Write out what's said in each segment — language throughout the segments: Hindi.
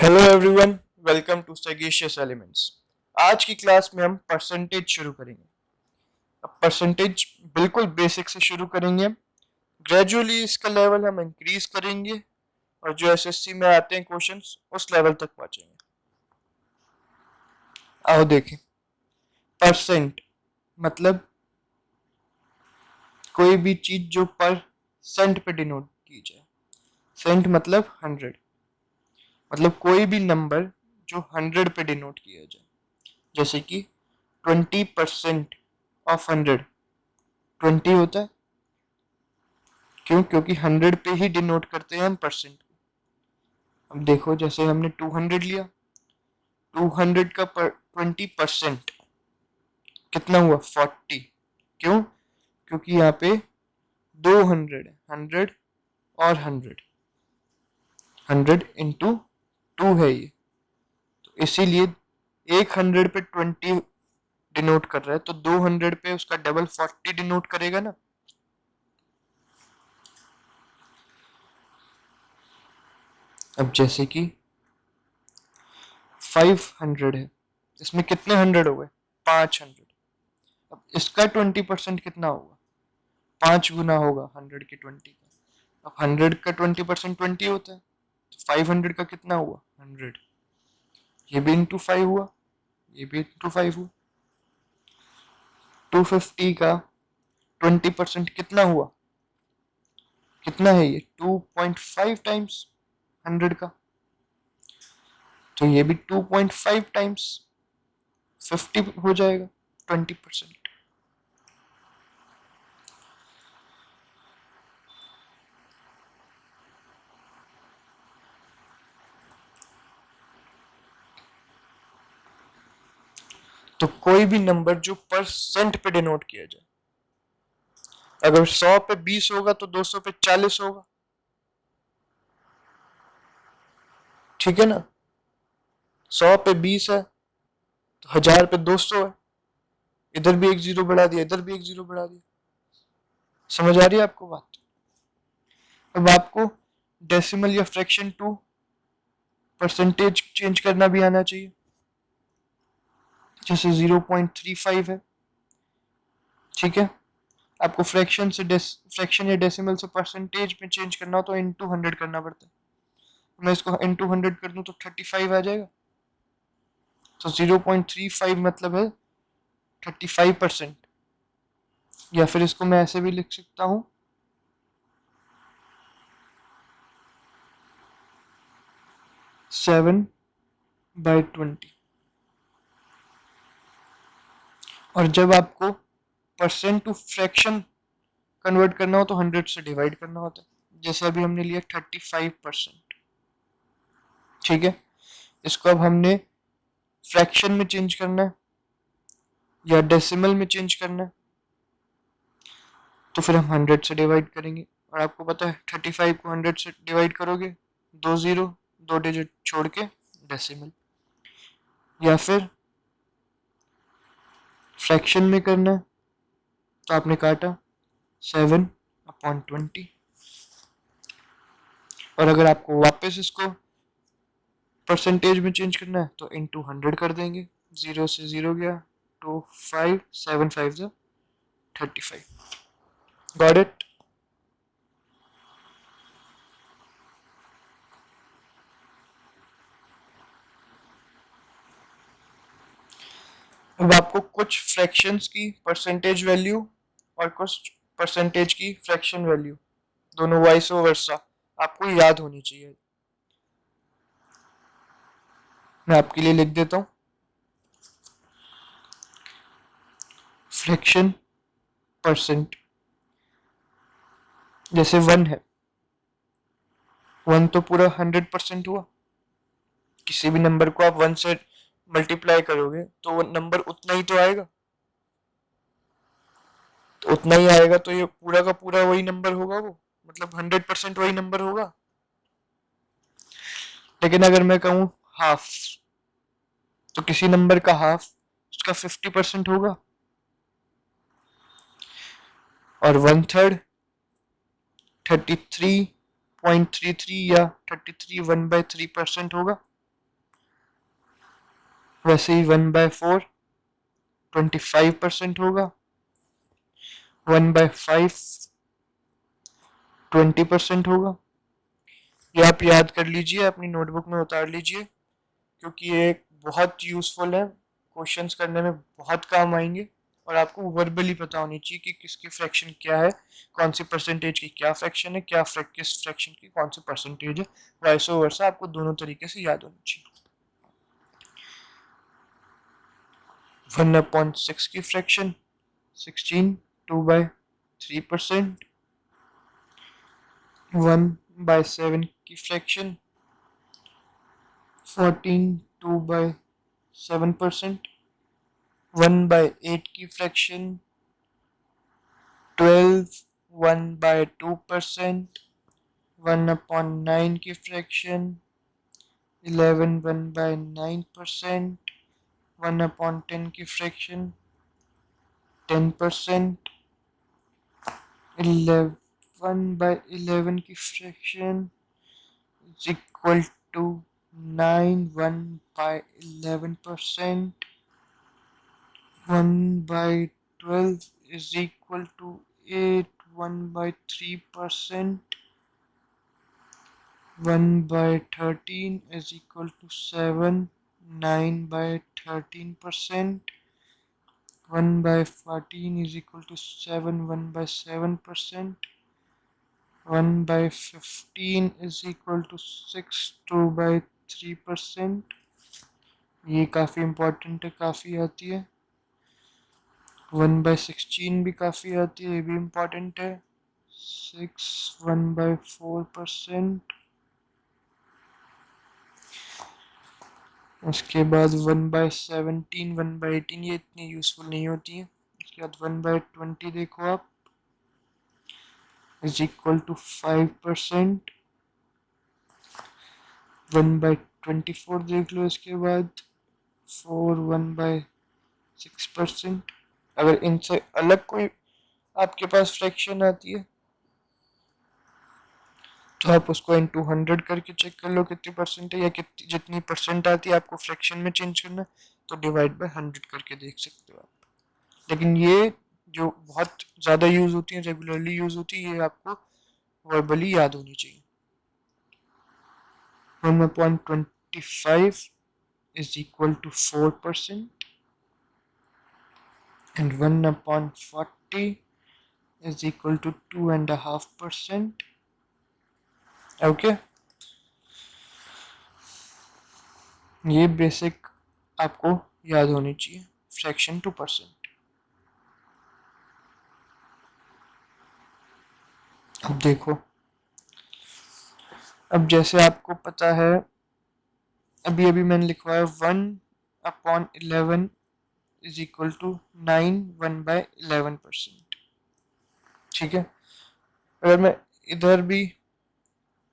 Hello everyone, welcome to sagacious elements. आज की क्लास में हम परसेंटेज शुरू करेंगे। अब परसेंटेज बिल्कुल बेसिक से शुरू करेंगे। ग्रेजुअली इसका लेवल हम इंक्रीज करेंगे और जो एसएससी में आते हैं क्वेश्चंस उस लेवल तक पहुंचेंगे। आओ देखें। परसेंट मतलब कोई भी चीज जो पर सेंट पे डिनोट की जाए। सेंट मतलब 100, मतलब कोई भी नंबर जो 100 पे डिनोट किया जाए। जैसे कि 20% ऑफ 100 20 होता है। क्यों? क्योंकि 100 पे ही डिनोट करते हैं हम परसेंट को। अब देखो, जैसे हमने 200 लिया, 200 का 20% कितना हुआ? 40। क्यों? क्योंकि यहाँ पे 200 है, 100 और 100, 100 इंटू 2 है ये, तो इसीलिए एक 100 पे 20 डिनोट कर रहा है, तो 200 पे उसका डबल 40 डिनोट करेगा ना। अब जैसे कि 500 है, इसमें कितने 100 हो गए? 500। अब इसका 20% कितना होगा? 5 गुना होगा 100 के 20 का। अब 100 का 20% 20 होता है, तो 500 का कितना हुआ? 100। ये भी इंटू 5 हुआ, ये भी इंटू 5 हुआ। 250 का 20% कितना हुआ? कितना है ये? 2.5 टाइम्स 100 का, तो ये भी 2.5 टाइम्स 50 हो जाएगा 20%। तो कोई भी नंबर जो परसेंट पे डिनोट किया जाए, अगर 100 पे 20 होगा तो 200 पे 40 होगा। ठीक है ना? 100 पे 20 है तो 1000 पे 200 है। इधर भी एक जीरो बढ़ा दिया, इधर भी एक जीरो बढ़ा दिया। समझ आ रही है आपको बात? अब आपको डेसिमल या फ्रैक्शन टू परसेंटेज चेंज करना भी आना चाहिए। जैसे 0.35 है, ठीक है। आपको फ्रैक्शन या डेसिमल से परसेंटेज में चेंज करना हो तो इंटू 100 करना पड़ता है। मैं इसको इंटू 100 कर दूं तो 35 आ जाएगा। तो 0.35 मतलब है 35%। या फिर इसको मैं ऐसे भी लिख सकता हूँ, 7/20। और जब आपको परसेंट टू फ्रैक्शन कन्वर्ट करना हो तो 100 से डिवाइड करना होता है। जैसे अभी हमने लिया 35%, ठीक है। इसको अब हमने फ्रैक्शन में चेंज करना है या डेसिमल में चेंज करना है, तो फिर हम 100 से डिवाइड करेंगे। और आपको पता है 35 को 100 से डिवाइड करोगे, 2 जीरो, 2 डिजिट छोड़ के डेसिमल। या फिर फ्रैक्शन में करना है तो आपने काटा 7/20। और अगर आपको वापस इसको परसेंटेज में चेंज करना है तो इंटू 100 कर देंगे। 0 से 0 गया, 5 7 5 35। Got it? अब आपको कुछ फ्रैक्शंस की परसेंटेज वैल्यू और कुछ परसेंटेज की फ्रैक्शन वैल्यू, दोनों वाइस वर्सा, आपको याद होनी चाहिए। मैं आपके लिए लिख देता हूँ। फ्रैक्शन परसेंट, जैसे 1 है, 1 तो पूरा 100% हुआ। किसी भी नंबर को आप 1 से मल्टीप्लाई करोगे तो वो नंबर उतना ही तो आएगा, तो उतना ही आएगा, तो ये पूरा का पूरा वही नंबर होगा, वो मतलब 100% वही नंबर होगा। लेकिन अगर मैं कहूँ हाफ, तो किसी नंबर का हाफ उसका 50% होगा, और 1/3 33.33 या 33 1/3% होगा। वैसे ही 1/4 25% होगा, 1/5 20% होगा। ये आप याद कर लीजिए, अपनी नोटबुक में उतार लीजिए, क्योंकि ये बहुत यूज़फुल है, क्वेश्चंस करने में बहुत काम आएंगे। और आपको वर्बली पता होनी चाहिए कि किसकी फ्रैक्शन क्या है, कौन सी परसेंटेज की क्या फ्रैक्शन है, किस फ्रैक्शन की कौन सी परसेंटेज है, वाइस वर्सा आपको दोनों तरीके से याद होनी चाहिए। 1/6 की फ्रैक्शन 16, 2/3%। 1/7 की फ्रैक्शन 14, 2/7%। 1/8 की फ्रैक्शन 12, 1/2%। 1/9 की फ्रैक्शन 11, 1/9%। 1/10 की फ्रैक्शन 10%। 1/11 की fraction is equal to 9, 1/11%. 1/12 is equal to 8, 1/3%. 1/13 is equal to 7, 9/13%. 1/14 is equal to 7, 1/7%. 1/15 is equal to 6, 2/3%. ये काफ़ी इम्पोर्टेंट है, काफ़ी आती है। 1/16 भी काफ़ी आती है, ये भी इम्पोर्टेंट है। 6, 1/4%। उसके बाद 1/17, 1/18 ये इतनी यूज़फुल नहीं होती है। उसके बाद 1/20 देखो आप, इज इक्वल टू 5%। 1/24 देख लो इसके बाद, 4, 1/6%। अगर इनसे अलग कोई आपके पास फ्रैक्शन आती है तो आप उसको इंटू 100 करके चेक कर लो कितनी परसेंट है, या कितनी जितनी परसेंट आती है आपको फ्रैक्शन में चेंज करना, तो डिवाइड बाय 100 करके देख सकते हो आप। लेकिन ये जो बहुत ज़्यादा यूज़ होती है, रेगुलरली यूज़ होती है, ये आपको वर्बली याद होनी चाहिए। 1/25 is equal to 4%, and 1/40 is equal to 2.5%. Okay, ये बेसिक आपको याद होनी चाहिए, फ्रैक्शन टू परसेंट। अब देखो, अब जैसे आपको पता है, अभी अभी मैंने लिखवाया 1/11 इज इक्वल टू 9, 1/11%। ठीक है, अगर मैं इधर भी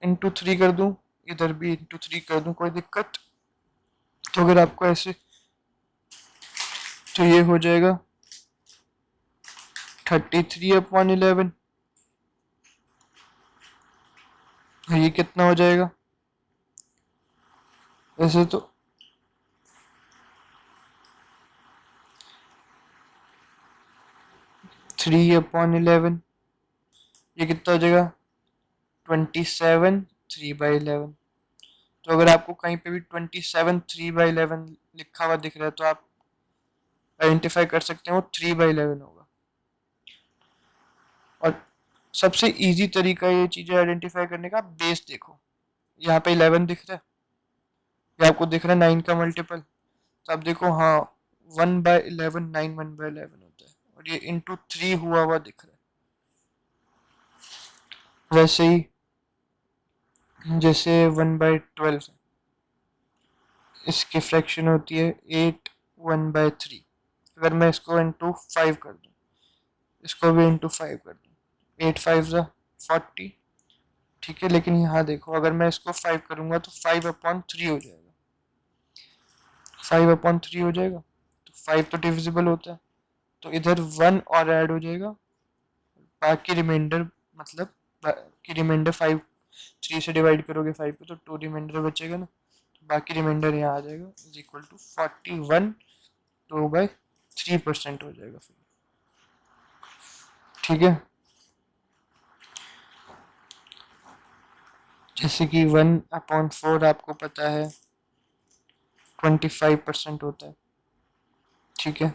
इंटू 3 कर दूं, इधर भी इंटू 3 कर दूं, कोई दिक्कत? तो अगर आपको ऐसे, तो ये हो जाएगा 33/11। ये कितना हो जाएगा? वैसे तो 3/11, ये कितना हो जाएगा? 27, 3/11। तो अगर आपको कहीं पे भी 27, 3/11 लिखा हुआ दिख रहा है, तो आप आइडेंटिफाई कर सकते हो 3/11 होगा। और सबसे इजी तरीका ये चीज़ें आइडेंटिफाई करने का, बेस देखो, यहाँ पे 11 दिख रहा है, ये आपको दिख रहा है 9 का मल्टीपल, तो आप देखो, हाँ, 1/11, 9 1/11 होता है, और ये इंटू 3 हुआ हुआ दिख रहा है। वैसे ही जैसे 1/12 है, इसकी फ्रैक्शन होती है 8, 1/3। अगर मैं इसको इंटू 5 कर दूँ, इसको भी इंटू 5 कर दूँ, 8 5 ज़ा 40। ठीक है, लेकिन यहाँ देखो, अगर मैं इसको 5 करूँगा तो 5/3 हो जाएगा, 5/3 हो जाएगा, तो 5 तो डिविजिबल होता है, तो इधर 1 और ऐड हो जाएगा, बाकी रिमाइंडर, मतलब बाकी रिमाइंडर 5, 3 से डिवाइड करोगे 5 को तो 2 रिमाइंडर बचेगा ना, तो बाकी रिमाइंडर यहाँ आ जाएगा, इज इक्वल टू 41 2/3% हो जाएगा फिर। ठीक है, जैसे कि 1/4 आपको पता है 25% होता है। ठीक है,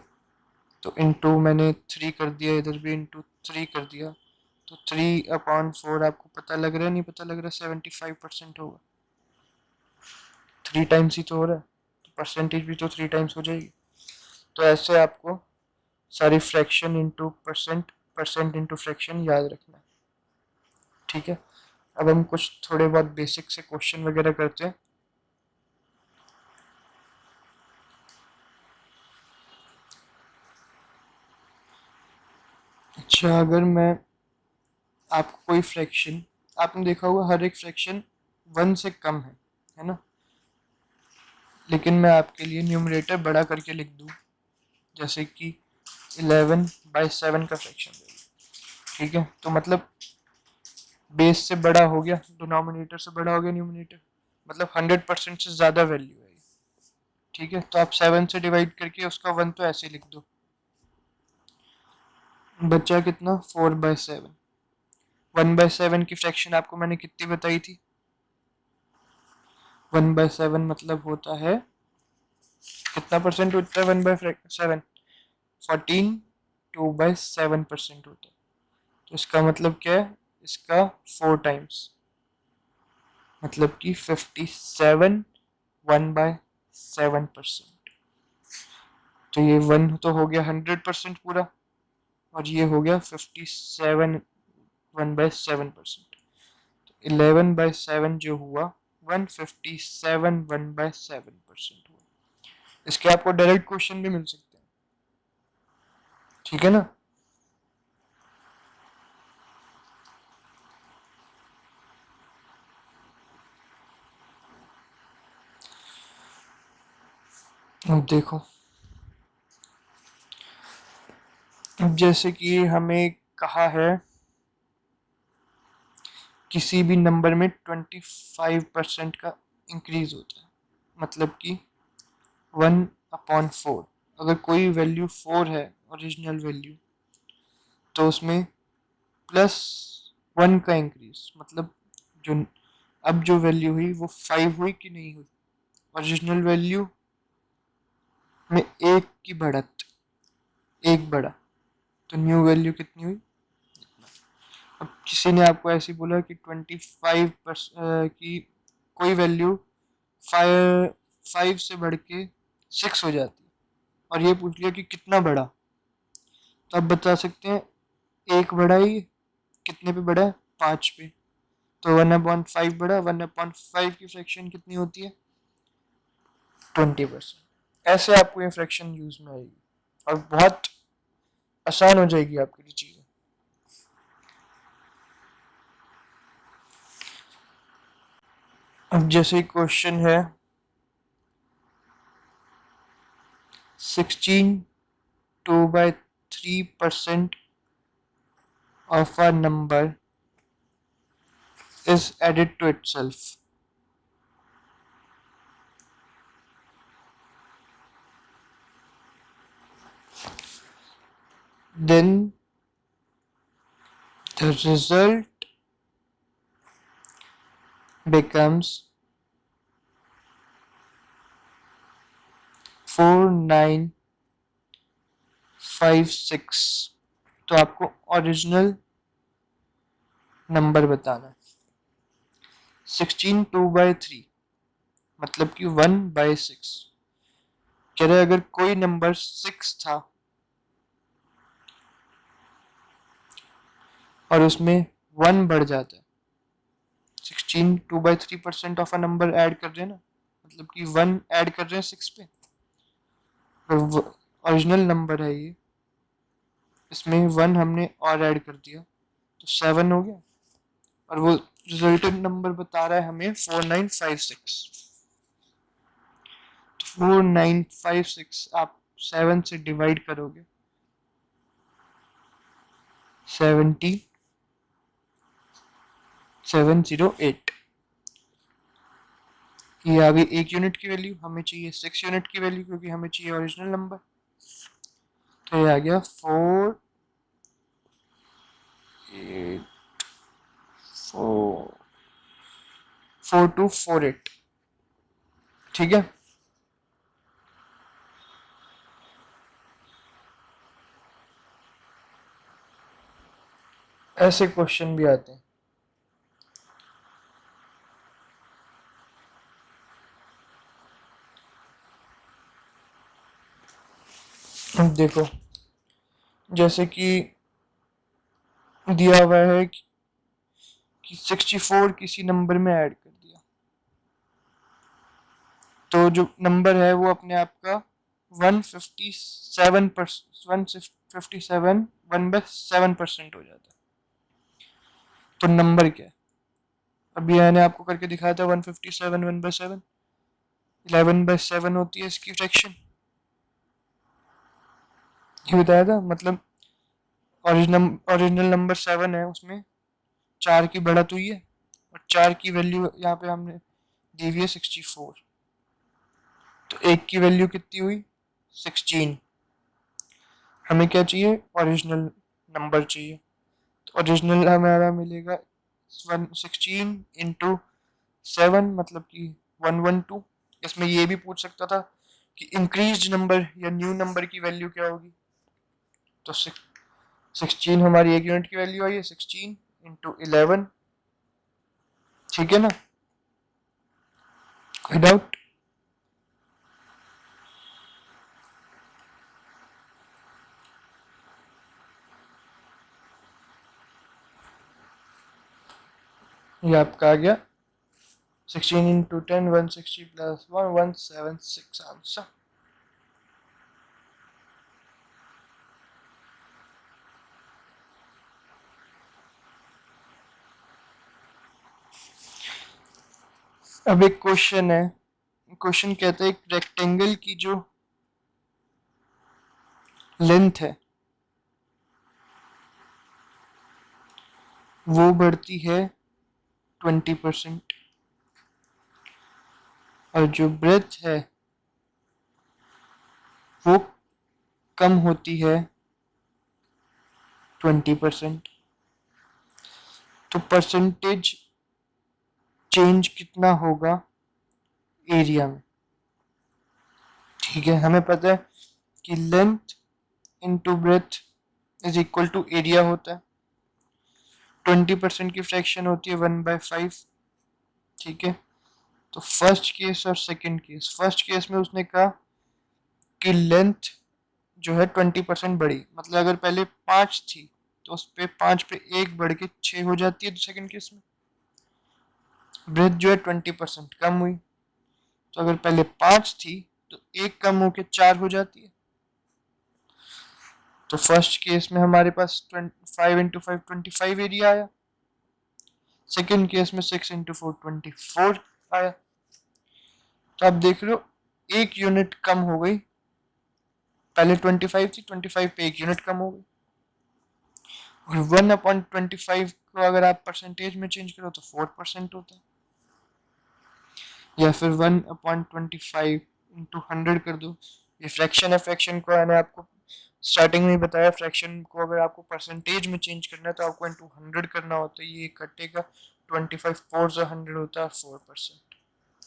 तो इंटू मैंने 3 कर दिया, इधर भी इंटू 3 कर दिया, तो 3/4 आपको पता लग रहा है, नहीं पता लग रहा है, 75% होगा। 3 टाइम्स ही तो हो रहा है, तो परसेंटेज भी तो 3 टाइम्स हो जाएगी। तो ऐसे आपको सारी fraction into percent, percent into fraction याद रखना है। ठीक है, अब हम कुछ थोड़े बहुत बेसिक से क्वेश्चन वगैरह करते हैं। अच्छा, अगर मैं आपको कोई फ्रैक्शन, आपने देखा होगा हर एक फ्रैक्शन 1 से कम है ना, लेकिन मैं आपके लिए न्यूमरेटर बड़ा करके लिख दूँ, जैसे कि 11/7 का फ्रैक्शन दे दूँ। ठीक है, तो मतलब बेस से बड़ा हो गया, डिनोमिनेटर से बड़ा हो गया न्यूमरेटर, मतलब 100% से ज़्यादा वैल्यू है ये। ठीक है, तो आप 7 से डिवाइड करके उसका 1 तो ऐसे लिख दो, बचा कितना 4/7। 1/7 की फ्रैक्शन आपको मैंने कितनी बताई थी, 1/7 मतलब होता है कितना परसेंट होता है 1/7, 14 2/7% होता है। तो इसका मतलब क्या है, इसका 4 टाइम्स, मतलब कि 57 1/7%। तो ये 1 तो हो गया 100% पूरा, और ये हो गया 57 1/7%। 11/7 जो हुआ 157 1/7% हुआ। इसके आपको डायरेक्ट क्वेश्चन भी मिल सकते हैं। ठीक है ना, अब देखो, अब जैसे कि हमें कहा है किसी भी नंबर में 25% का इंक्रीज होता है, मतलब कि 1/4। अगर कोई वैल्यू 4 है ओरिजिनल वैल्यू, तो उसमें +1 का इंक्रीज, मतलब जो अब जो वैल्यू हुई वो 5 हुई कि नहीं हुई, ओरिजिनल वैल्यू में एक की बढ़त, एक बढ़ा, तो न्यू वैल्यू कितनी हुई। अब किसी ने आपको ऐसे बोला कि 25% की कोई वैल्यू 5 से बढ़ के 6 हो जाती है, और ये पूछ लिया कि कितना बढ़ा, तो आप बता सकते हैं एक बढ़ा ही, कितने पे बढ़ा है, 5 पे, तो 1/5 बढ़ा, 1/5 की फ्रैक्शन कितनी होती है 20%। ऐसे आपको ये फ्रैक्शन यूज में आएगी और बहुत आसान हो जाएगी आपके लिए चीज़ें। अब जैसे क्वेश्चन है 16 2/3% of a number is added to itself. Then the result becomes 4956। तो आपको ओरिजिनल नंबर बताना है। 16 2/3 मतलब कि 1/6। कह रहे अगर कोई नंबर 6 था और उसमें 1 बढ़ जाता है, 16 2/3% ऑफ अ नंबर ऐड कर रहे हैं ना, मतलब कि 1 ऐड कर रहे हैं 6 पे, ओरिजिनल नंबर है ये, इसमें 1 हमने और ऐड कर दिया तो 7 हो गया, और वो रिजल्टेंट नंबर बता रहा है हमें 4956। तो 4956 आप 7 से डिवाइड करोगे 70708, ये आ गई 1 यूनिट की वैल्यू, हमें चाहिए 6 यूनिट की वैल्यू क्योंकि हमें चाहिए ओरिजिनल नंबर। तो ये आ गया 4248। ठीक है। ऐसे क्वेश्चन भी आते हैं। अब देखो, जैसे कि दिया हुआ है कि 64 किसी नंबर में ऐड कर दिया, तो जो नंबर है वो अपने आप का 157 1/7% हो जाता है। तो नंबर क्या है? अभी मैंने आपको करके दिखाया था 157 1/7, 11/7 होती है इसकी फ्रैक्शन। ये बताया था, मतलब ओरिजिनल नंबर 7 है, उसमें 4 की बढ़त हुई है और 4 की वैल्यू यहाँ पे हमने दी हुई है 64। तो एक की वैल्यू कितनी हुई? 16। हमें क्या चाहिए? ओरिजिनल नंबर चाहिए। तो ओरिजिनल हमारा मिलेगा 116 × 7, मतलब कि 112। इसमें ये भी पूछ सकता था कि इंक्रीज नंबर या न्यू नंबर की वैल्यू क्या होगी। तो 16 हमारी 1 यूनिट की वैल्यू आई है, 16 × 11। ठीक है ना? कोई डाउट? ये आपका आ गया 16 × 10 160 + 1 176 आंसर। अब एक क्वेश्चन है, क्वेश्चन कहता है एक रेक्टेंगल की जो लेंथ है वो बढ़ती है 20% और जो ब्रेथ है वो कम होती है 20%। तो परसेंटेज चेंज कितना होगा एरिया में? ठीक है, हमें पता है कि length into breadth is equal to area होता है। 20% की फ्रैक्शन होती है 1/5। ठीक है। तो फर्स्ट केस और सेकंड केस, फर्स्ट केस में उसने कहा कि लेंथ जो है 20% बढ़ी, मतलब अगर पहले 5 थी तो उस पे 5 पे 1 बढ़ के 6 हो जाती है। तो सेकंड केस में ब्रेथ जो है 20% कम हुई, तो अगर पहले 5 थी तो 1 कम होके 4 हो जाती है। तो फर्स्ट केस में हमारे पास 5 × 5 25 एरिया आया, सेकंड केस में 6 × 4 24 आया। तो आप देख रहे हो 1 यूनिट कम हो गई, पहले 25 थी, 25 पे 1 यूनिट कम हो गई। और 1/25 को अगर आप परसेंटेज में चेंज करो तो 4% होता है, या फिर 1/25 × 100 कर दो। ये फ्रैक्शन है, फ्रैक्शन को मैंने आपको स्टार्टिंग में ही बताया, फ्रैक्शन को अगर आपको परसेंटेज में चेंज करना है तो आपको इंटू 100 करना होता है। ये कटेगा 25 4 100 होता है 4%।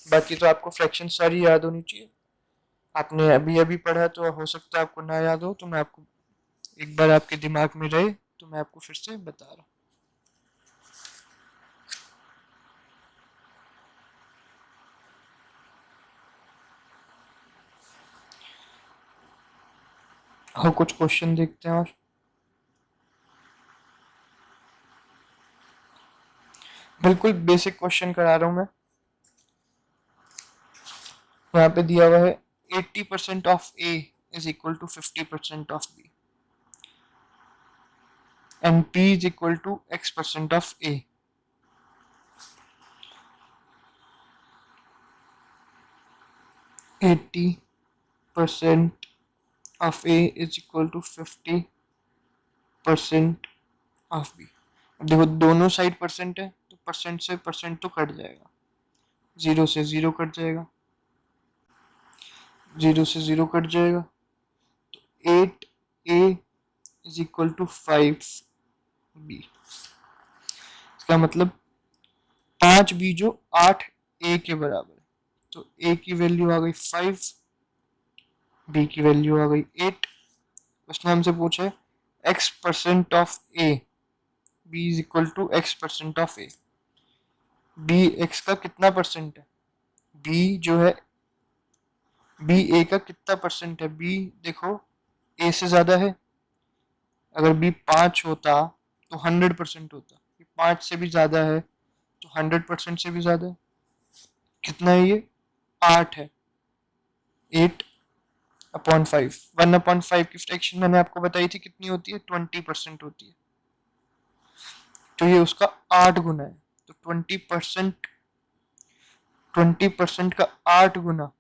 बाकी तो आपको फ्रैक्शन सारी याद होनी चाहिए। आपने अभी अभी पढ़ा तो हो सकता है आपको ना याद हो, तो मैं आपको एक बार आपके दिमाग में रहे तो मैं आपको फिर से बता रहा हूँ। और कुछ क्वेश्चन देखते हैं और बिल्कुल बेसिक क्वेश्चन करा रहा हूँ मैं। यहाँ पे दिया हुआ है 80% of A is equal to 50% of B and P is equal to x% of A. 80% of A is equal to 50% of B. देखो दोनों साइड परसेंट है तो परसेंट से परसेंट तो कट जाएगा, जीरो से जीरो कट जाएगा, जीरो से जीरो कट जाएगा, तो 8a is equal to 5b। इसका मतलब 5b जो 8a के बराबर है, तो a की वैल्यू आ गई 5, b की वैल्यू आ गई 8। उसने हमसे पूछा है x% of a, b is equal to x% of a। b x का कितना परसेंट है, b जो है b a का कितना परसेंट है, b देखो a से ज्यादा है। अगर b 5 होता तो 100% होता, 5 से भी ज्यादा है तो 100% से भी ज्यादा है। कितना है ये, 8 है। 8/5, 1/5 की फ्रैक्शन मैंने आपको बताई थी कितनी होती है, 20% होती है। तो ये उसका 8 गुना है, तो 20% का 8 गुना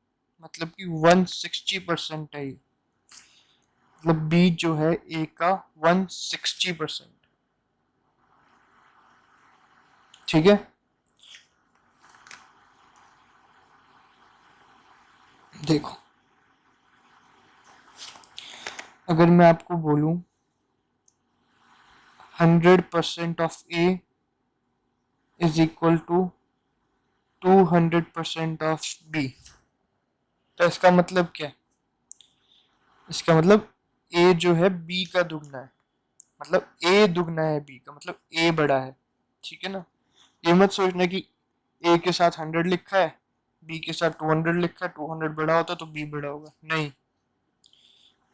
मतलब कि 160% है ये। मतलब बी जो है ए का 160%। ठीक है, देखो अगर मैं आपको बोलूं 100% of A is equal to 200% of B, तो इसका मतलब क्या है, इसका मतलब ए जो है बी का दुगना है, मतलब ए दुगना है बी का, मतलब ए बड़ा है। ठीक है ना, ये मत सोचना कि ए के साथ 100 लिखा है, बी के साथ 200 लिखा है, 200 बड़ा होता तो बी बड़ा होगा, नहीं।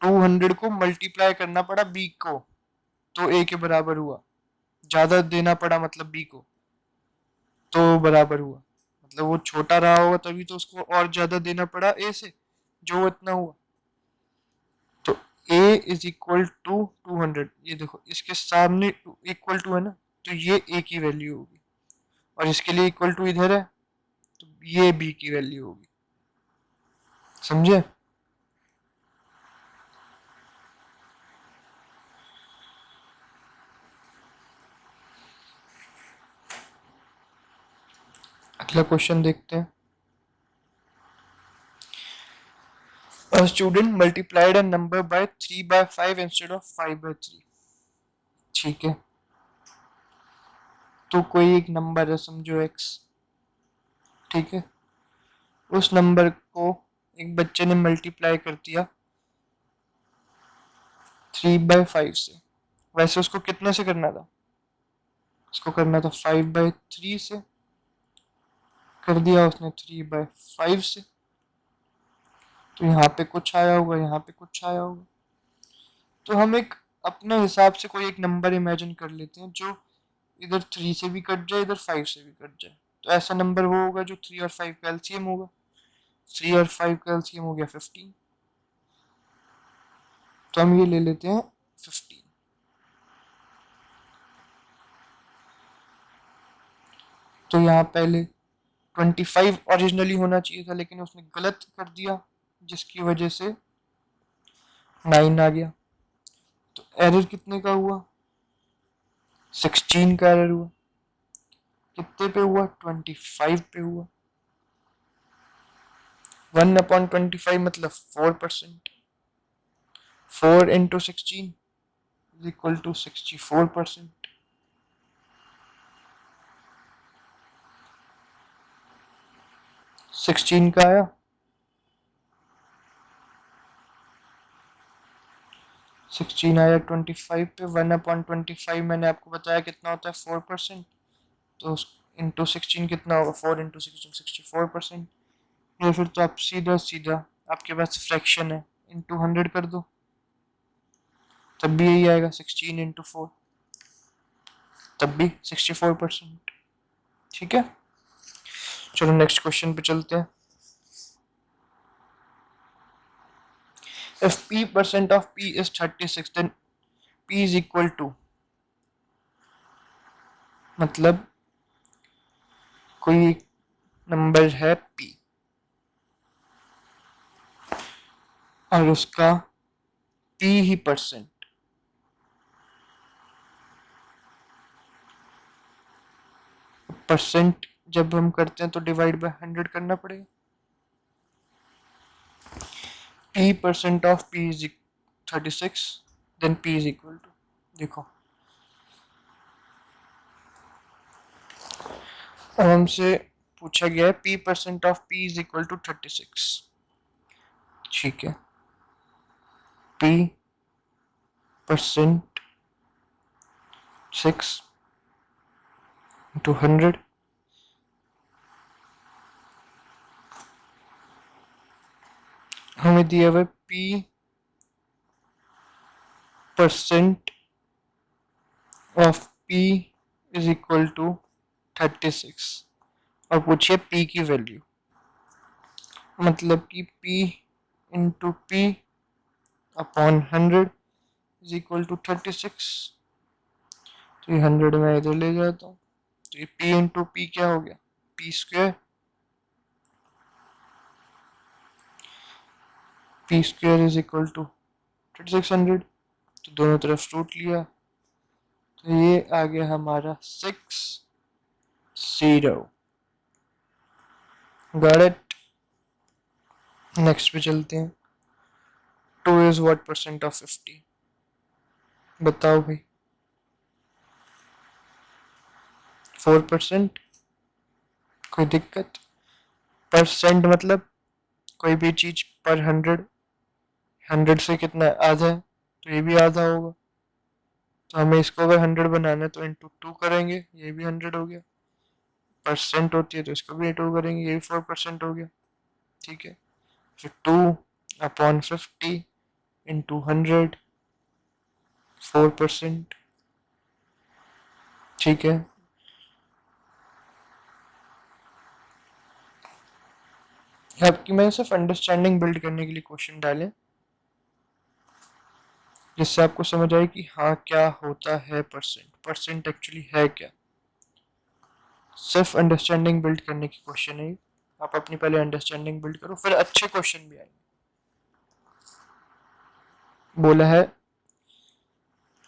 200 को मल्टीप्लाई करना पड़ा बी को तो ए के बराबर हुआ, ज्यादा देना पड़ा मतलब बी को तो बराबर हुआ। मतलब वो छोटा रहा होगा तभी तो उसको और ज्यादा देना पड़ा ए से, जो इतना हुआ। तो a इज इक्वल टू 200, ये देखो इसके सामने इक्वल टू है ना, तो ये a की वैल्यू होगी, और इसके लिए इक्वल टू इधर है तो ये b की वैल्यू होगी। समझे, अगला क्वेश्चन देखते हैं। A student multiplied a number by 3/5 instead of 5/3। ठीक है, तो कोई एक नंबर है समझो x, ठीक है, उस नंबर को एक बच्चे ने मल्टीप्लाई कर दिया 3/5 से। वैसे उसको कितने से करना था, उसको करना था 5/3 से, कर दिया उसने 3/5 से। तो यहाँ पे कुछ आया होगा, यहाँ पे कुछ आया होगा, तो हम एक अपने हिसाब से कोई एक नंबर इमेजिन कर लेते हैं जो इधर 3 से भी कट जाए, इधर 5 से भी कट जाए। तो ऐसा नंबर वो होगा जो 3 और 5 का एलसीएम होगा। 3 और 5 का एलसीएम हो गया 15, तो हम ये ले लेते हैं 15। तो यहाँ पहले 25 ओरिजिनली होना चाहिए था, लेकिन उसने गलत कर दिया जिसकी वजह से 9 आ गया। तो एरर कितने का हुआ, 16 का एरर हुआ। कितने पे हुआ, 25 पे हुआ। 1/25 मतलब 4%। 4 into 16 is equal to 64%। 16 का आया, 16 आया 25 पे। 1/25 मैंने आपको बताया कितना होता है, 4%। तो इंटू 16 कितना होगा, 4 into 16 64%। या फिर तो आप सीधा सीधा आपके पास फ्रैक्शन है, इंटू 100 कर दो, तब भी यही आएगा, 16 into 4, तब भी 64%। ठीक है, चलो नेक्स्ट क्वेश्चन पे चलते हैं। If p% of p is 36 then p is equal to, मतलब कोई नंबर है p और उसका p ही परसेंट, परसेंट जब हम करते हैं तो डिवाइड बाय 100 करना पड़ेगा। p% of p is 36, then p is equal to, देखो अब हमसे पूछा गया है p% of p is equal to 36, ठीक है, p% 6 into 100, हमें दिया हुआ है p% of p is equal to 36 और पूछिए p की वैल्यू, मतलब कि p into p upon 100 is equal to 36। तो ये 100 में इधर ले जाता हूँ, तो ये p इंटू p क्या हो गया, p square, p square is equal to 3600, तो दोनों तरफ रूट लिया, तो ये आ गया हमारा 60। Got it. नेक्स्ट पे चलते हैं। 2 इज व्हाट परसेंट ऑफ 50, बताओ भाई। 4%, कोई दिक्कत? परसेंट मतलब कोई भी चीज पर 100, 100 से कितना आधा है, तो ये भी आधा होगा, तो हमें इसको अगर 100 बनाना है तो इंटू 2 करेंगे, ये भी 100 हो गया। परसेंट होती है तो इसको भी इंटू करेंगे, ये भी 4% हो गया, ठीक है। फिर 2/50 इंटू 100, 4%, ठीक है। आपकी मैंने सिर्फ अंडरस्टैंडिंग बिल्ड करने के लिए क्वेश्चन डाले, जिससे आपको समझ आए कि हाँ क्या होता है परसेंट, परसेंट एक्चुअली है क्या। सिर्फ अंडरस्टैंडिंग बिल्ड करने की क्वेश्चन है, आप अपनी पहले अंडरस्टैंडिंग बिल्ड करो, फिर अच्छे क्वेश्चन भी आएंगे। बोला है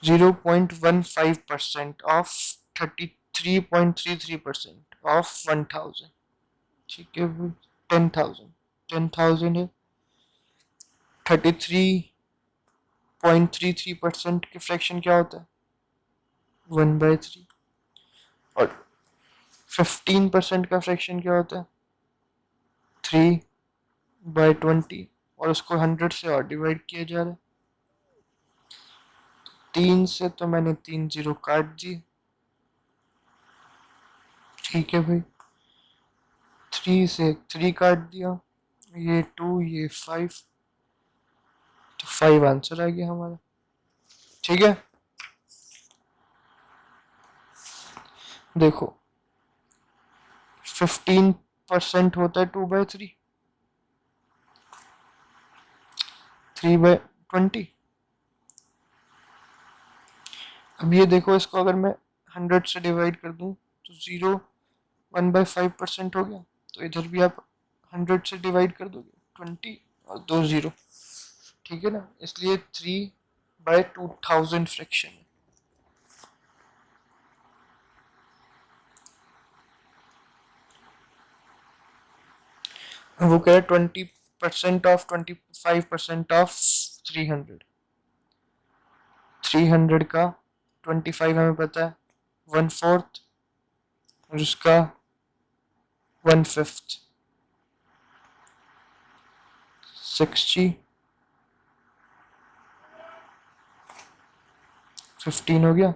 0.15% ऑफ 33.33% ऑफ 1000, ठीक है। 10,000, 10,000 है, 33.33% के फ्रैक्शन क्या होता है, 1/3, और 15% का फ्रैक्शन क्या होता है, 3/20, और उसको 100 से और डिवाइड किया जा रहा है। 3 से तो मैंने 3 0 काट दिए, ठीक है भाई। 3 से 3 काट दिया, ये 2, ये 5, तो 5 आंसर आ गया हमारा, ठीक है। देखो 15% होता है 2/3, 3/20। अब ये देखो, इसको अगर मैं 100 से डिवाइड कर दूं तो 0 1/5% हो गया, तो इधर भी आप 100 से डिवाइड कर दोगे, 20 और 2 0, ठीक है ना, इसलिए 3/2000 फ्रैक्शन है। वो कह रहे 20% ऑफ 25% ऑफ 300, 300 का 25 हमें पता है 1/4, और उसका 1/5, 60, 15 हो गया।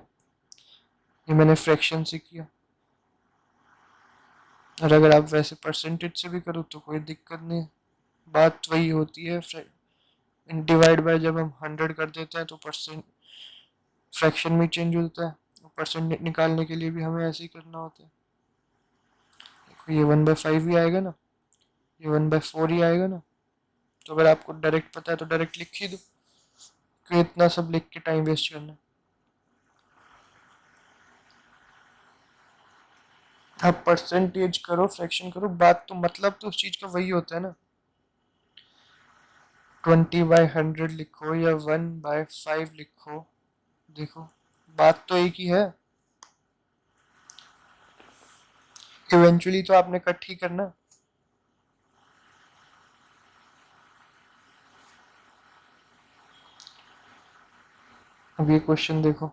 ये मैंने फ्रैक्शन से किया, और अगर आप वैसे परसेंटेज से भी करो तो कोई दिक्कत नहीं है, बात वही होती है। डिवाइड बाय जब हम 100 कर देते हैं तो परसेंट फ्रैक्शन में चेंज होता है, परसेंट निकालने के लिए भी हमें ऐसे ही करना होता है। देखो ये 1/5 ही आएगा ना, ये 1/4 ही आएगा ना, तो अगर आपको डायरेक्ट पता है तो डायरेक्ट लिख ही दो, क्यों इतना सब लिख के टाइम वेस्ट करना। आप परसेंटेज करो, फ्रैक्शन करो, बात तो मतलब तो उस चीज का वही होता है ना। 20/100 लिखो या 1/5 लिखो, देखो बात तो एक ही है। इवेंचुअली तो आपने कट ही करना। अब ये क्वेश्चन देखो,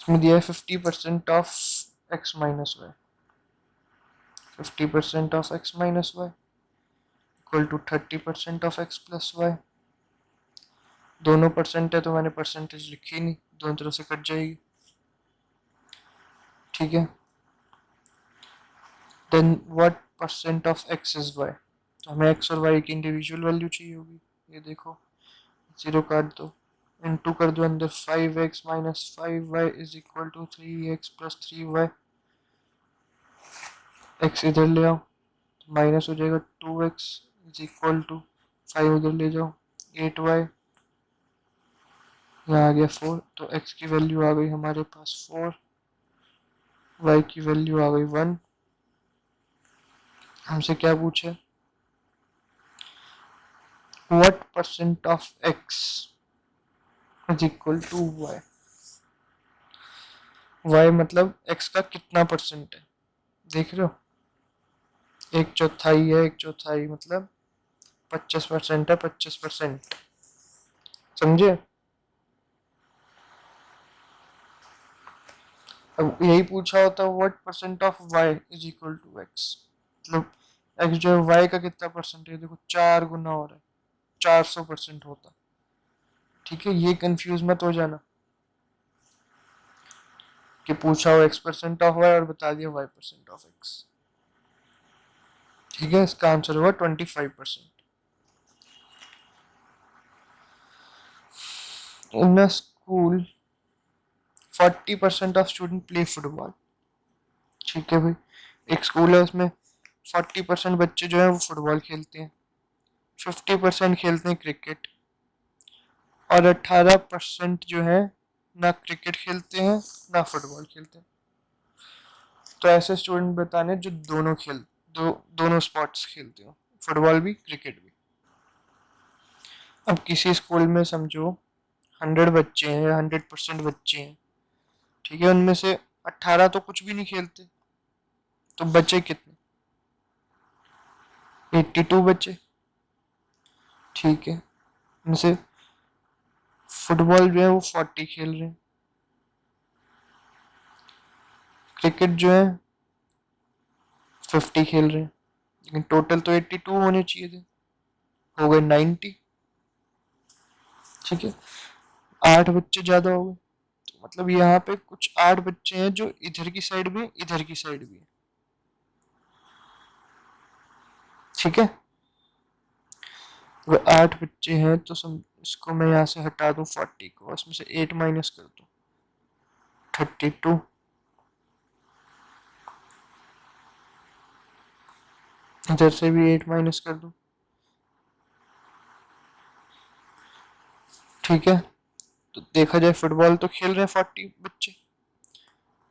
इसमें दिया है 50% of X minus Y, 50% of X minus Y equal to 30% of X plus Y. दोनों परसेंट है तो मैंने परसेंटेज लिखी नहीं, दोनों तरफ से कट जाएगी। ठीक है, then what percent of X is Y, तो हमें एक्स और वाई की इंडिविजुअल वैल्यू चाहिए होगी। ये देखो, जीरो काट दो, इनटू कर दो अंदर 5x minus 5y is equal to 3x plus 3y। x इधर ले आओ तो माइनस हो जाएगा 2x इज इक्वल टू 5 उधर ले जाओ 8y, यहाँ आ गया 4, तो x की वैल्यू आ गई हमारे पास 4, y की वैल्यू आ गई 1। हमसे क्या पूछे, what percent of x is equal to y। y मतलब x का कितना परसेंट है, देख रहे हो, एक चौथाई है, एक चौथाई मतलब 25% है, 25%, समझे। अब यही पूछा होता what percent of Y is equal to X, मतलब एक्स जो है वाई का कितना परसेंट है, देखो 4 गुना हो रहा है, 400% होता। ठीक है, ये कंफ्यूज मत हो जाना कि पूछा हो एक्स परसेंट ऑफ वाई और बता दिया वाई परसेंट ऑफ एक्स। ठीक है, इसका आंसर हुआ 25%। In a school 40% of student play football. ठीक है भाई, एक स्कूल है उसमें 40% बच्चे जो है वो फुटबॉल खेलते हैं, 50% खेलते हैं क्रिकेट, और 18% जो है ना क्रिकेट खेलते हैं ना फुटबॉल खेलते हैं। तो ऐसे स्टूडेंट बताने जो दोनों स्पोर्ट्स खेलते हो, फुटबॉल भी क्रिकेट भी। अब किसी स्कूल में समझो 100 बच्चे हैं या 100% बच्चे हैं, ठीक है, उनमें से 18 तो कुछ भी नहीं खेलते, तो बचे कितने, 82 बचे। ठीक है, उनसे फुटबॉल जो है वो 40 खेल रहे हैं, क्रिकेट जो है 50 खेल रहे हैं, लेकिन टोटल तो 82 होने चाहिए थे, हो गए 90। ठीक है, 8 बच्चे ज्यादा हो गए, तो मतलब यहाँ पे कुछ 8 बच्चे हैं जो इधर की साइड भी इधर की साइड भी है। ठीक है, अगर 8 बच्चे हैं तो इसको मैं यहाँ से हटा दूं 40 को, इसमें से 8 माइनस कर दूं 32, इधर से भी 8 माइनस कर दूं। ठीक है, तो देखा जाए फुटबॉल तो खेल रहे हैं 40 बच्चे,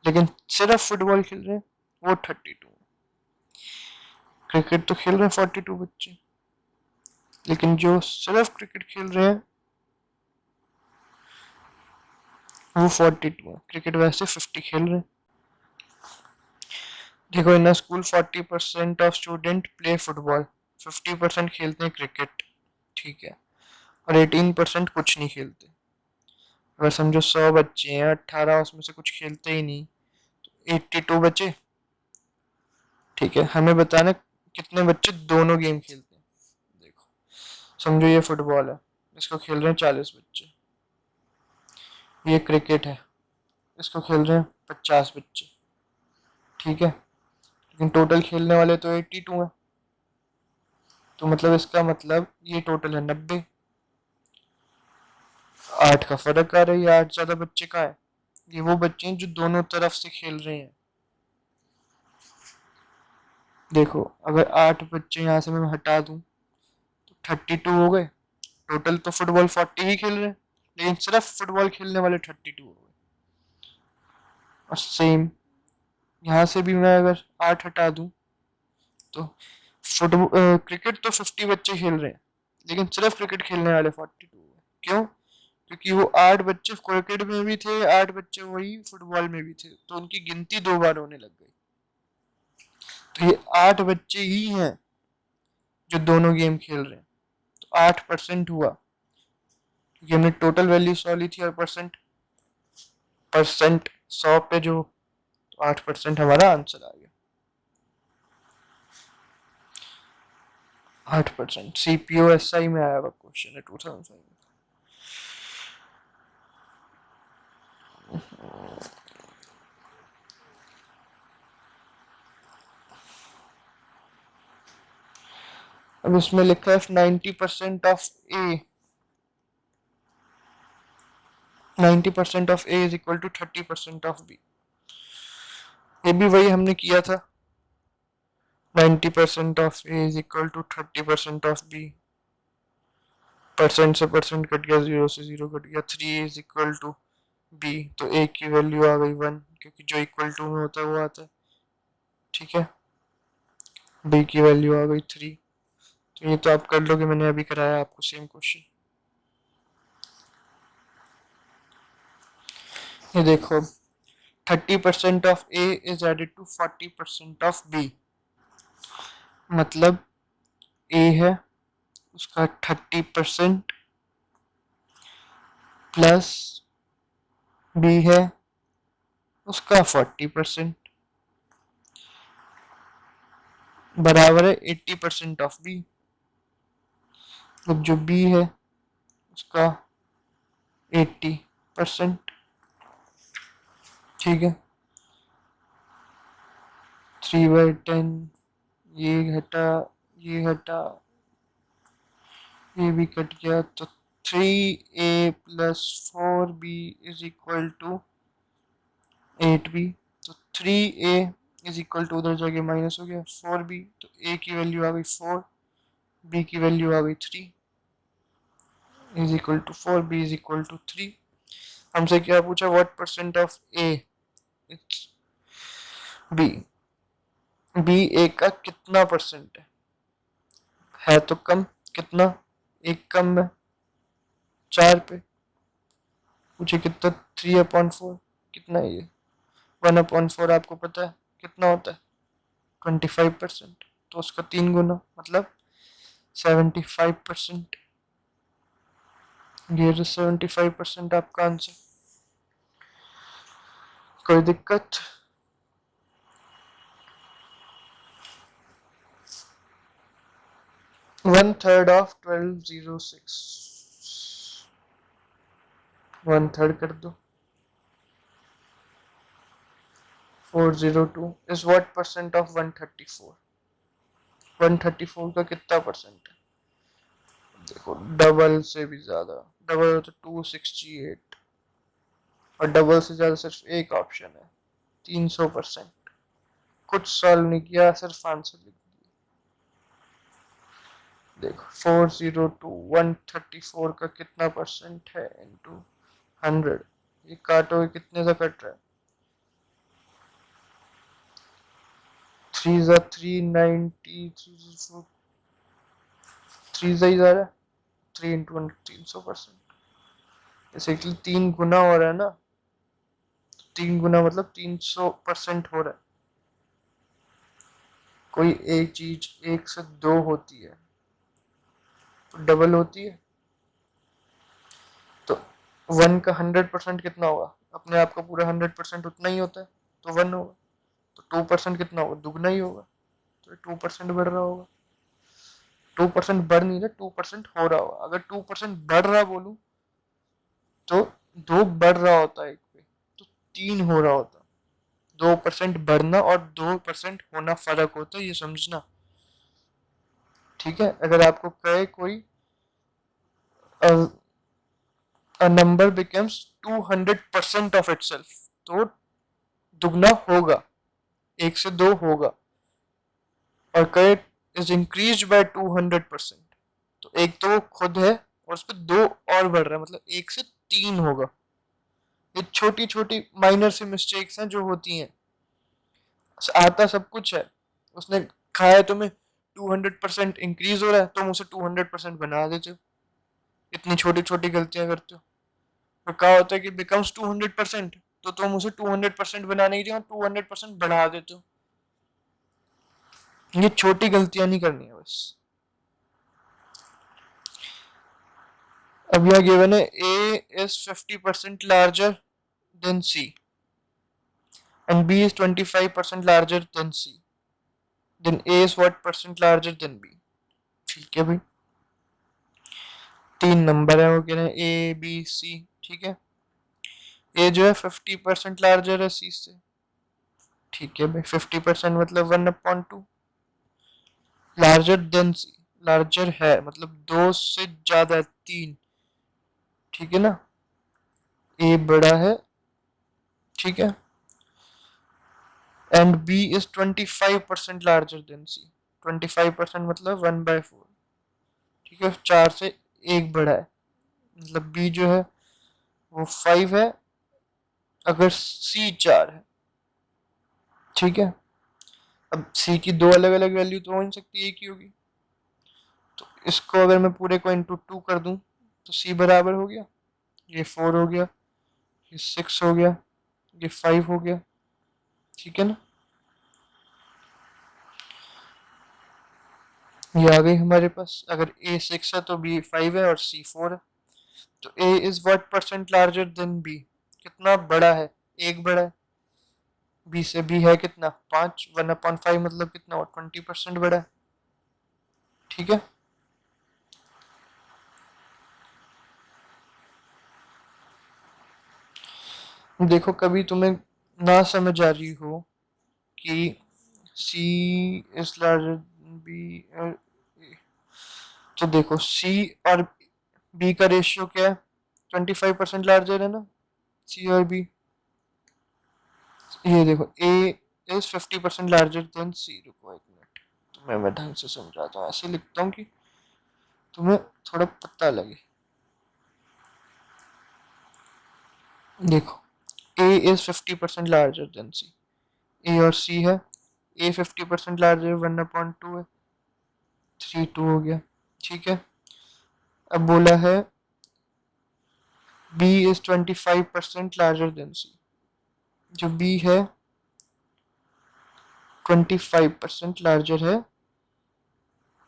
लेकिन सिर्फ फुटबॉल खेल रहे हैं वो 32, क्रिकेट तो खेल रहे हैं 42 बच्चे, लेकिन जो सिर्फ क्रिकेट खेल रहे हैं वो 42 है, क्रिकेट वैसे 50 खेल रहे हैं। देखो, in school 40% of student play football, 50% खेलते हैं क्रिकेट, ठीक है, और 18% कुछ नहीं खेलते। अगर समझो 100 बच्चे हैं, 18 उसमें से कुछ खेलते ही नहीं, तो 82 बचे। ठीक है, हमें बताना कितने बच्चे दोनों गेम खेलते हैं। देखो, समझो ये फुटबॉल है, इसको खेल रहे हैं 40 बच्चे, ये क्रिकेट है, इसको खेल रहे हैं 50 बच्चे। ठीक है, लेकिन टोटल खेलने वाले तो 82 हैं, तो मतलब इसका मतलब ये टोटल है 90, 8 का फर्क आ रहा है, ये 8 ज्यादा बच्चे का है, ये वो बच्चे हैं जो दोनों तरफ से खेल रहे हैं। देखो, अगर 8 बच्चे यहाँ से मैं हटा दूं तो 32 हो गए, टोटल तो फुटबॉल 40 ही खेल रहे हैं, लेकिन सिर्फ फुटबॉल खेलने वाले 32 हो गए। और सेम यहाँ से भी मैं अगर 8 हटा दूं तो क्रिकेट तो 50 बच्चे खेल रहे हैं, लेकिन सिर्फ क्रिकेट खेलने वाले 42 हो गए। क्यों? क्योंकि वो 8 बच्चे क्रिकेट में भी थे, 8 बच्चे वही फुटबॉल में भी थे, तो उनकी गिनती 2 बार होने लग गई। तो ये 8 बच्चे ही हैं जो दोनों गेम खेल रहे हैं, तो 8% हुआ, क्योंकि हमने टोटल वैल्यू 100 ली थी और परसेंट परसेंट 100 पे जो, तो 8% हमारा आंसर आ गया। 8%। सीपीओ एसआई में आया हुआ क्वेश्चन है 2005 में। अब इसमें लिखा है 90% of A 90% of A is equal to 30% of B. ये भी वही हमने किया था, 90% of A is equal to 30% of B. Percent से परसेंट कट गया, 0 से 0 कट गया, 3 इज इक्वल टू बी, तो ए की वैल्यू आ गई 1, क्योंकि जो इक्वल टू में होता है वो आता है। ठीक है, बी की वैल्यू आ गई 3। तो ये तो आप कर लोगे, मैंने अभी कराया आपको सेम क्वेश्चन। ये देखो, 30% of A is added to 40% of B, मतलब ए है उसका 30% प्लस बी है उसका 40% बराबर है 80% ऑफ बी। मतलब जो बी है उसका 80%। ठीक है, 3/10, ये घटा ये घटा ये भी कट गया, तो 3a plus 4b is equal to 8b। तो 3a इज इक्वल टू, उधर जाके माइनस हो गया 4b, तो a की वैल्यू आ गई 4, b की वैल्यू आ गई 3 is equal to 4, b is equal to 3। हमसे क्या पूछा, what percent of a, it's b, b a का कितना परसेंट है तो कम, कितना, एक कम है 4 पे, पूछे कितना, 3/4, कितना है ये, 1/4 आपको पता है कितना होता है, 25%, तो उसका 3 गुना, मतलब 75%। ये 75% आपका आंसर। कोई दिक्कत? वन थर्ड ऑफ 1206, 1/3 कर दो, 402 इज व्हाट परसेंट ऑफ 134, 134 का कितना परसेंट है, देखो डबल से भी ज्यादा, डबल तो 268, और डबल से ज्यादा सिर्फ एक ऑप्शन है, 300%। कुछ सॉल्व नहीं किया, सिर्फ आंसर लिख दिया। देखो 402 134 का कितना परसेंट है इंटू 100, ये काटोगे कितने से कट रहा है, 3 जा 390, 3 जा ही जा रहा है, 3 इंटू 100, 300%। बेसिकली 3 गुना हो रहा है ना, 3 गुना मतलब 300% हो रहा है। कोई एक चीज 1 से 2 होती है तो डबल होती है, तो 1 का 100% कितना होगा, अपने आप का पूरा 100% उतना ही होता है, तो 1 होगा। तो 2% कितना होगा, दुगना ही होगा, तो 2% बढ़ रहा होगा। 2% बढ़ नहीं रहा, 2% हो रहा होगा। अगर 2% बढ़ रहा बोलूं तो 2 बढ़ रहा होता है एक पे, तो 3 हो रहा होता। 2% बढ़ना और 2% होना फर्क होता है, ये समझना। ठीक है, अगर आपको कहे कोई a number becomes 200% of itself, तो दुगना होगा, 1 से 2 होगा। और कहे इज इंक्रीज बाय 200%, तो एक तो वो खुद है और उस पर 2 और बढ़ रहा है, मतलब 1 से 3 होगा। ये छोटी छोटी माइनर सी मिस्टेक्स हैं जो होती हैं, आता सब कुछ है, उसने खाया तुम्हें 200% इंक्रीज हो रहा है, तुम उसे 200% बना देते हो, इतनी छोटी छोटी गलतियां करते हो। तो क्या होता है कि बिकम्स 200%, तो तुम उसे 200% बनाने की जगह 200% बढ़ा देते हो। ये छोटी गलतियां नहीं करनी है बस। अब यह गिवन है A is 50% larger than C and B is 25% larger than C, then A is what percent larger than B। ठीक है भाई, तीन नंबर है, वो कह रहे हैं A B C। ठीक है, A जो है 50% लार्जर है C से। ठीक है भाई, 50% मतलब 1/2। लार्जर देन C, लार्जर है मतलब दो से ज्यादा है, तीन। ठीक है ना, A बड़ा है। ठीक है, and B is 25% larger than C। 25% मतलब 1/4। ठीक है, चार से एक बड़ा है, मतलब B जो है वो 5 है अगर C 4 है। ठीक है, अब C की दो अलग अलग वैल्यू तो हो नहीं सकती, एक ही होगी। तो इसको अगर मैं पूरे को इंटू 2 कर दूं तो C बराबर हो गया, ये 4 हो गया, ये 6 हो गया, ये 5 हो गया। ठीक है ना, ये आ गई हमारे पास। अगर A 6 है तो B 5 है और C 4 है। तो A is what percent larger then B, कितना बड़ा है, एक बड़ा है। B से B है कितना, 5, 1/5 मतलब कितना, और 20% बड़ा है। ठीक है, देखो कभी तुम्हें ना समझ आ रही हो कि C इज लार्जर B, तो देखो C और B का रेशियो क्या है, 25% लार्जर है ना C और B। ये देखो A is 50% larger than C। रुको एक मिनट, तुम्हें मैं ढंग से समझाता हूँ, ऐसे लिखता हूँ कि तुम्हें थोड़ा पता लगे। देखो A is 50% larger than C, A और C है। A 50% लार्जर 1/2 है, 3 2 हो गया। ठीक है, अब बोला है B is 25% larger than C। जो B है 25% लार्जर है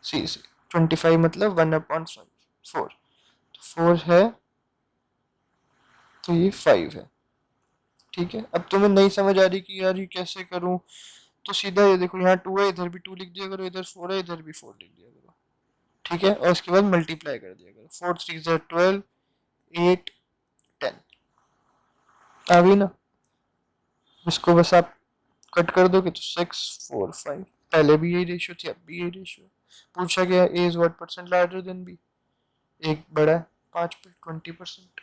C से। 25 मतलब 1/4, 4 है तो ये 5 है। ठीक है, अब तुम्हें नहीं समझ आ रही कि यार ये कैसे करूं, तो सीधा ये देखो, यहाँ 2 है, इधर भी 2 लिख दिया करो, इधर 4 है, इधर भी 4 लिख दिया करो। ठीक है, और उसके बाद मल्टीप्लाई कर दिया करो, 4 3 12, 8 10 आ गई ना। इसको बस आप कट कर दोगे तो 6 4 5। पहले भी यही रेशियो थी, अब भी यही रेशियो। पूछा गया A is what percent larger than B, एक बड़ा है 5 पे 20%।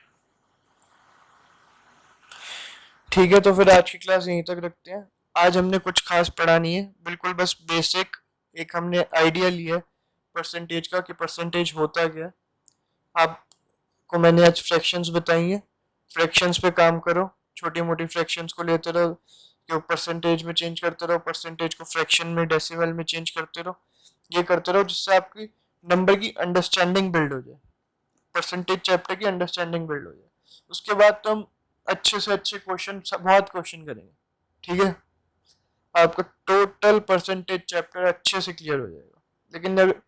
ठीक है, तो फिर आज की क्लास यहीं तक रखते हैं। आज हमने कुछ खास पढ़ा नहीं है, बिल्कुल बस बेसिक एक हमने आइडिया लिया है परसेंटेज का कि परसेंटेज होता क्या है। आपको मैंने आज फ्रैक्शंस बताई हैं, फ्रैक्शंस पे काम करो, छोटी मोटी फ्रैक्शंस को लेते रहो, कि परसेंटेज में चेंज करते रहो, परसेंटेज को फ्रैक्शन में डेसिमल में चेंज करते रहो। ये करते रहो जिससे आपकी नंबर की अंडरस्टैंडिंग बिल्ड हो जाए, परसेंटेज चैप्टर की अंडरस्टैंडिंग बिल्ड हो जाए। उसके बाद तो हम अच्छे से अच्छे क्वेश्चन, बहुत क्वेश्चन करेंगे। ठीक है, आपका टोटल परसेंटेज चैप्टर अच्छे से क्लियर हो जाएगा। लेकिन अगर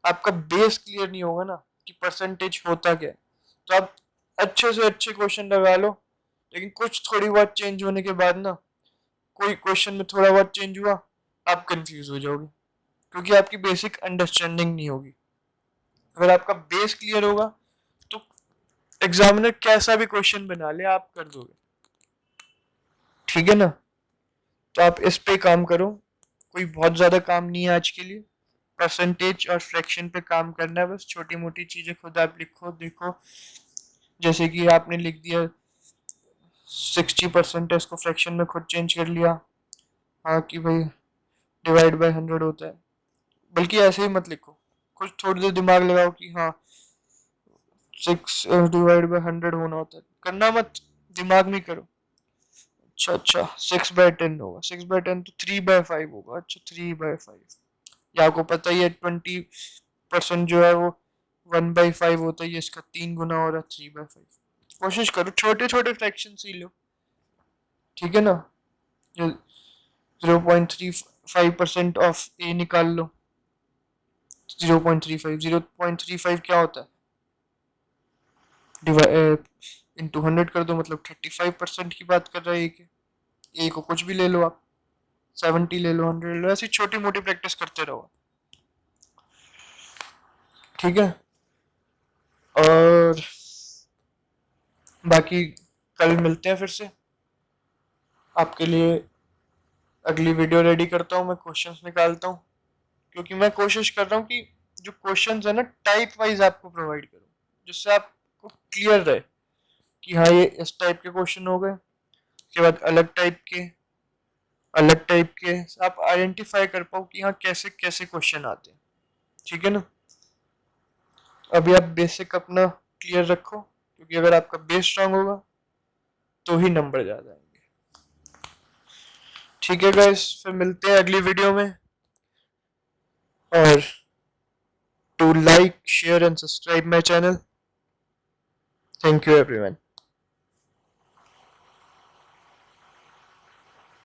आपका बेस क्लियर नहीं होगा ना कि परसेंटेज होता क्या है, तो आप अच्छे से अच्छे क्वेश्चन लगा लो, लेकिन कुछ थोड़ी बहुत चेंज होने के बाद ना, कोई क्वेश्चन में थोड़ा बहुत चेंज हुआ, आप कंफ्यूज हो जाओगे, क्योंकि आपकी बेसिक अंडरस्टैंडिंग नहीं होगी। अगर आपका बेस क्लियर होगा तो एग्जामिनर कैसा भी क्वेश्चन बना ले आप कर दोगे। ठीक है ना, तो आप इस पे काम करो, कोई बहुत ज़्यादा काम नहीं है आज के लिए। परसेंटेज और फ्रैक्शन पे काम करना है बस, छोटी मोटी चीज़ें खुद आप लिखो देखो। जैसे कि आपने लिख दिया 60% है, इसको फ्रैक्शन में खुद चेंज कर लिया, हाँ कि भाई डिवाइड बाय 100 होता है। बल्कि ऐसे ही मत लिखो, कुछ थोड़ी देर दिमाग लगाओ कि हाँ 6 डिवाइड बाय 100 होना होता है, करना मत, दिमाग नहीं करो। अच्छा अच्छा, 6/10 होगा, 6/10 तो 3/5 होगा। अच्छा 3/5, या आपको पता ही है 20% जो है वो 1/5 होता है, ये इसका 3 गुना हो रहा है 3/5। कोशिश करो, छोटे छोटे फ्रैक्शन ही लो, ठीक है ना। 0.35% ऑफ ए निकाल लो। 0.35 क्या होता है, डिवाइड इंटू 100 कर दो, मतलब 35% की बात कर रहा है ए को कुछ भी ले लो आप, 70 ले लो, 100 ले लो, ऐसी छोटी मोटी प्रैक्टिस करते रहो, ठीक है। और बाकी कल मिलते हैं फिर से, आपके लिए अगली वीडियो रेडी करता हूँ, मैं क्वेश्चंस निकालता हूँ, क्योंकि मैं कोशिश कर रहा हूँ कि जो क्वेश्चंस है ना टाइप वाइज आपको प्रोवाइड करूँ, जिससे आपको क्लियर रहे कि हाँ ये इस टाइप के क्वेश्चन हो गए, उसके बाद अलग टाइप के आप आइडेंटिफाई कर पाओ कि हाँ कैसे कैसे क्वेश्चन आते हैं, ठीक है ना। अभी आप बेसिक अपना क्लियर रखो, क्योंकि अगर आपका बेस स्ट्रांग होगा तो ही नंबर ज्यादा आएंगे, ठीक है गाइस, फिर मिलते हैं अगली वीडियो में। और to like share and subscribe my channel, thank you everyone.